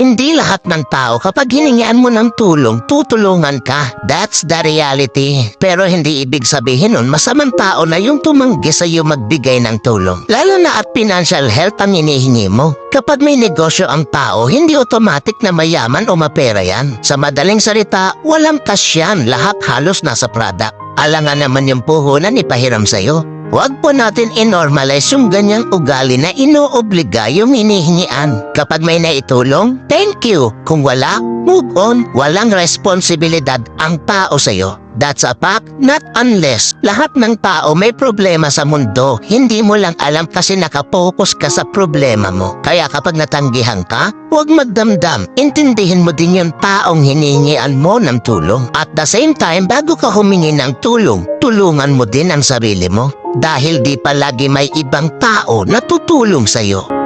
Hindi lahat ng tao kapag hiningian mo ng tulong, tutulungan ka. That's the reality. Pero hindi ibig sabihin nun masamang tao na yung tumanggi sa iyo magbigay ng tulong. Lalo na at financial help ang hinihingi mo. Kapag may negosyo ang tao, hindi automatic na mayaman o mapera yan. Sa madaling salita, walang cash yan. Lahat halos nasa product. Alangan naman yung puhunan ipahiram sa'yo. Huwag po natin i-normalize yung ganyang ugali na inoobliga yung hinihingian. Kapag may naitulong, thank you. Kung wala, move on. Walang responsibilidad ang tao sa'yo. That's a fact, not unless lahat ng tao may problema sa mundo. Hindi mo lang alam kasi nakapokus ka sa problema mo. Kaya kapag natanggihan ka, huwag magdamdam. Intindihin mo din yung taong hinihingian mo ng tulong. At the same time, bago ka humingi ng tulong, tulungan mo din ang sarili mo. Dahil di palagi may ibang tao na tutulong sa'yo.